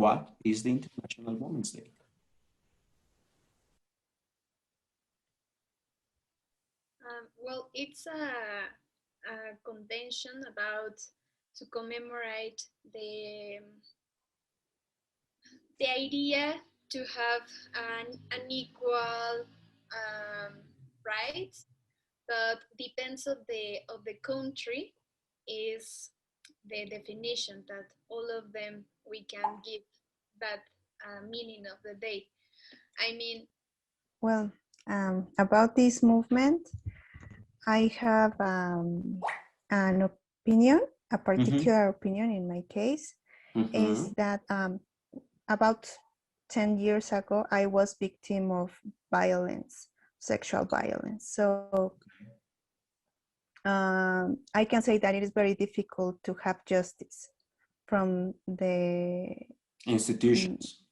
what is the International Women's Day? Well, it's a convention about to commemorate the idea to have an equal rights, but depends of the country is the definition that all of them we can give that meaning of the day. I mean, well, about this movement, I have an opinion, a particular opinion in my case, is that about 10 years ago, I was victim of violence, sexual violence. So I can say that it is very difficult to have justice from the institutions.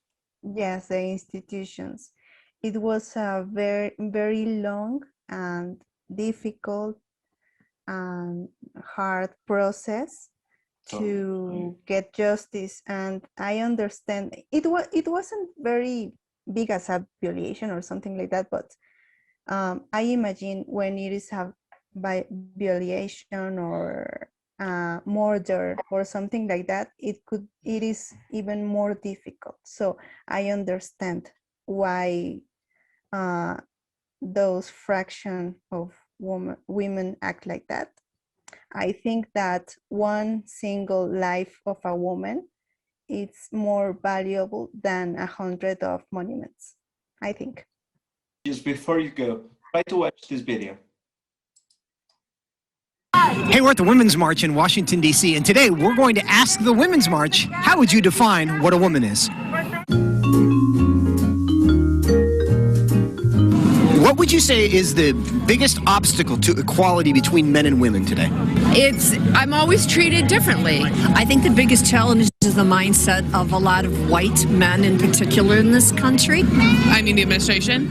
Yes, the institutions. It was a very, very long and difficult and hard process to get justice, and I understand it wasn't very big as a violation or something like that, but I imagine when it is a violation or murder or something like that, it is even more difficult. So I understand why those fraction of women act like that. I think that one single life of a woman is more valuable than 100 of monuments, I think. Just before you go, try to watch this video. Hey, we're at the Women's March in Washington, D.C., and today we're going to ask the Women's March, how would you define what a woman is? What would you say is the biggest obstacle to equality between men and women today? I'm always treated differently. I think the biggest challenge is the mindset of a lot of white men in particular in this country. I mean, the administration,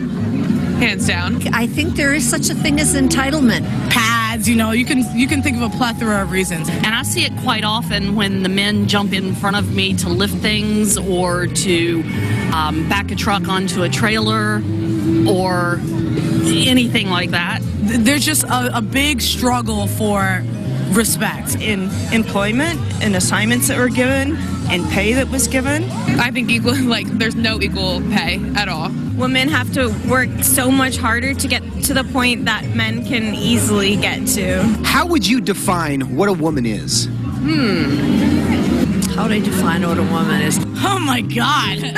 hands down. I think there is such a thing as entitlement. Pads, you know, you can think of a plethora of reasons. And I see it quite often when the men jump in front of me to lift things or to back a truck onto a trailer or anything like that. There's just a big struggle for respect in employment and assignments that were given and pay that was given. I think there's no equal pay at all. Women have to work so much harder to get to the point that men can easily get to. How would you define what a woman is? How do I define what a woman is? Oh my God.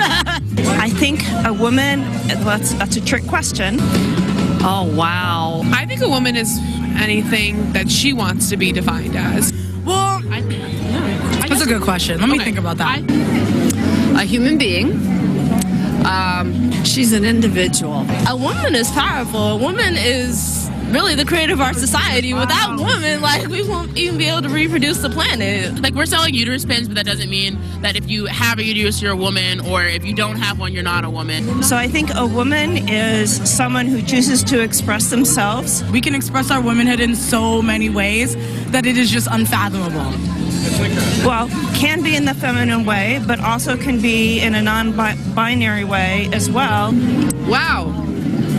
I think a woman, that's a trick question. Oh, wow. I think a woman is anything that she wants to be defined as. Well, that's a good question. Let me think about that. A human being. She's an individual. A woman is powerful. A woman is really the creator of our society. Without women, we won't even be able to reproduce the planet. We're selling uterus pins, but that doesn't mean that if you have a uterus, you're a woman, or if you don't have one, you're not a woman. So I think a woman is someone who chooses to express themselves. We can express our womanhood in so many ways that it is just unfathomable. Well, can be in the feminine way, but also can be in a non-binary way as well. Wow.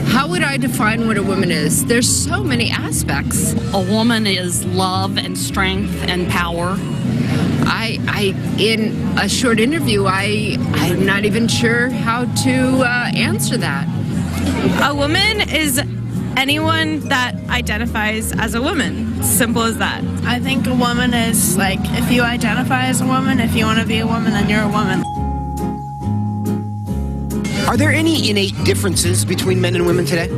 How would I define what a woman is? There's so many aspects. A woman is love and strength and power. In a short interview, I'm not even sure how to answer that. A woman is anyone that identifies as a woman. Simple as that. I think a woman is if you identify as a woman, if you want to be a woman, then you're a woman. Are there any innate differences between men and women today?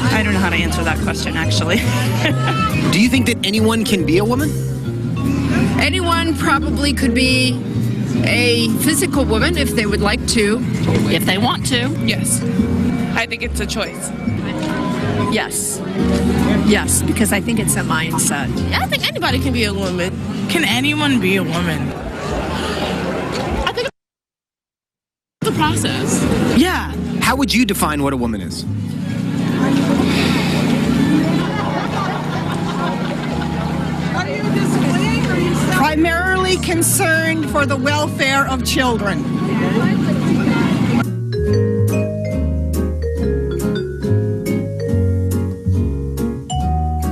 I don't know how to answer that question, actually. Do you think that anyone can be a woman? Anyone probably could be a physical woman if they would like to. If they want to. Yes. I think it's a choice. Yes. Yes, because I think it's a mindset. I think anybody can be a woman. Can anyone be a woman? I think it's a process. Yeah. How would you define what a woman is? concerned for the welfare of children.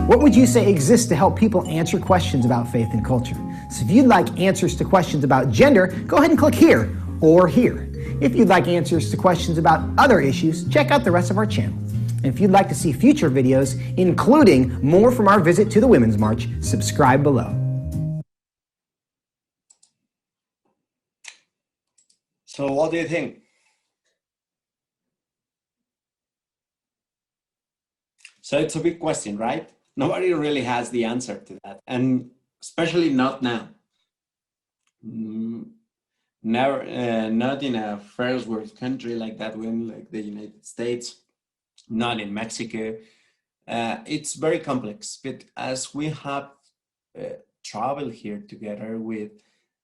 What would you say exists to help people answer questions about faith and culture? So if you'd like answers to questions about gender, go ahead and click here or here. If you'd like answers to questions about other issues, check out the rest of our channel. And if you'd like to see future videos, including more from our visit to the Women's March, subscribe below. So what do you think? So it's a big question, right? Nobody really has the answer to that, and especially not now. Never, not in a first world country like that one, like the United States, not in Mexico. It's very complex, but as we have traveled here together with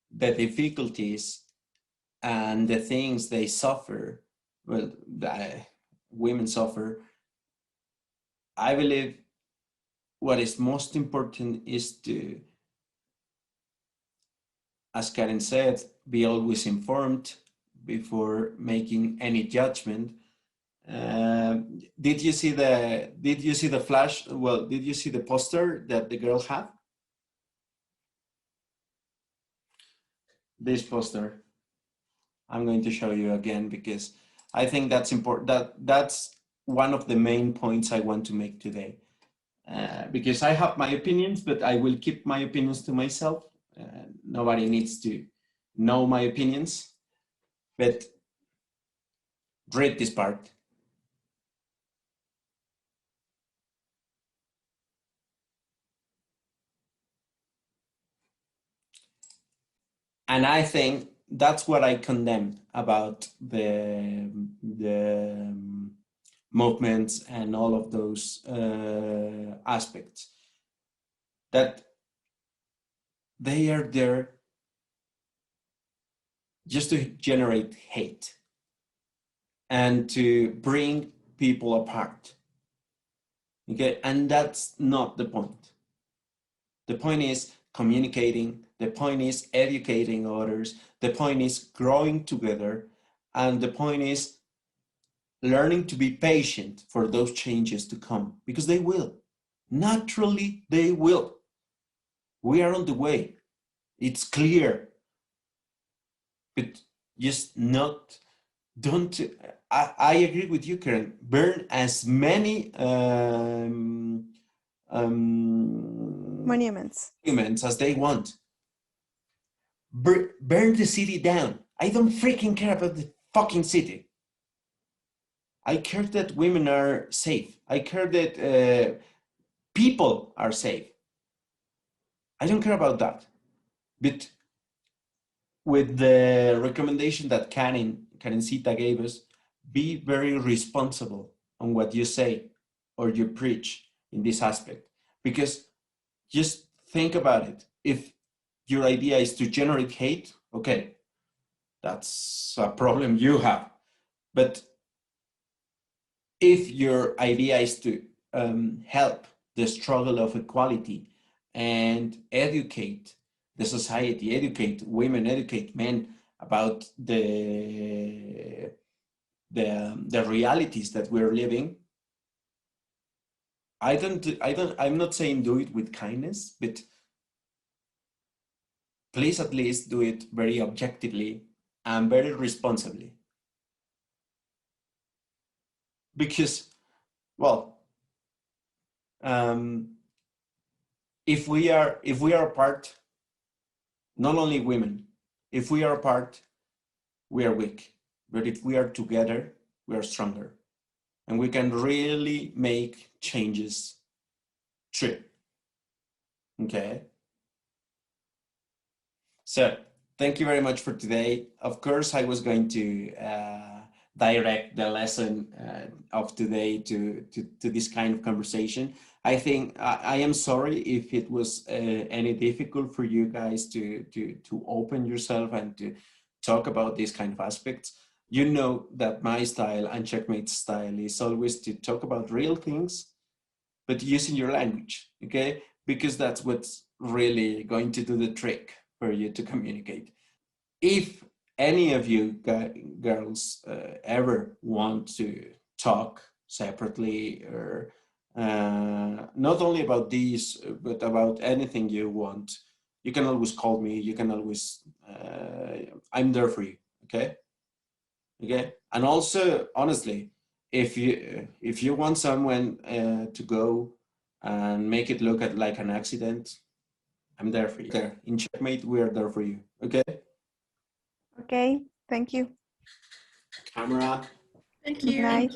the difficulties and the things they suffer, well, women suffer, I believe what is most important is to, as Karen said, be always informed before making any judgment. Did you see the flash? Well, did you see the poster that the girl had? This poster. I'm going to show you again because I think that's important. That's one of the main points I want to make today. Because I have my opinions, but I will keep my opinions to myself. Nobody needs to know my opinions, but read this part. And I think that's what I condemn about the movements and all of those aspects, that they are there just to generate hate and to bring people apart. Okay, and that's not the point. The point is communicating, the point is educating others, the point is growing together, and the point is learning to be patient for those changes to come, because they will. Naturally, they will. We are on the way. It's clear. But just don't, I agree with you, Karen, burn as many monuments as they want. Burn the city down. I don't freaking care about the fucking city. I care that women are safe. I care that people are safe. I don't care about that. But with the recommendation that Karencita gave us, be very responsible on what you say or you preach in this aspect. Because just think about it. If your idea is to generate hate, okay, that's a problem you have. But if your idea is to help the struggle of equality and educate the society, educate women, educate men about the realities that we're living, I'm not saying do it with kindness, but please at least do it very objectively and very responsibly. Because, well, if we are apart, not only women, if we are apart, we are weak. But if we are together, we are stronger. And we can really make changes true. Okay? So, thank you very much for today. Of course, I was going to direct the lesson of today to this kind of conversation. I think I am sorry if it was any difficult for you guys to open yourself and to talk about these kind of aspects. You know that my style and Checkmate's style is always to talk about real things, but using your language, okay? Because that's what's really going to do the trick for you to communicate. If any of you girls ever want to talk separately, or not only about these, but about anything you want, you can always call me. You can always, I'm there for you. Okay. Okay. And also, honestly, if you want someone to go and make it look like an accident, I'm there for you. There in Checkmate, we are there for you. Okay. Okay, thank you. Camera. Thank Good you. night.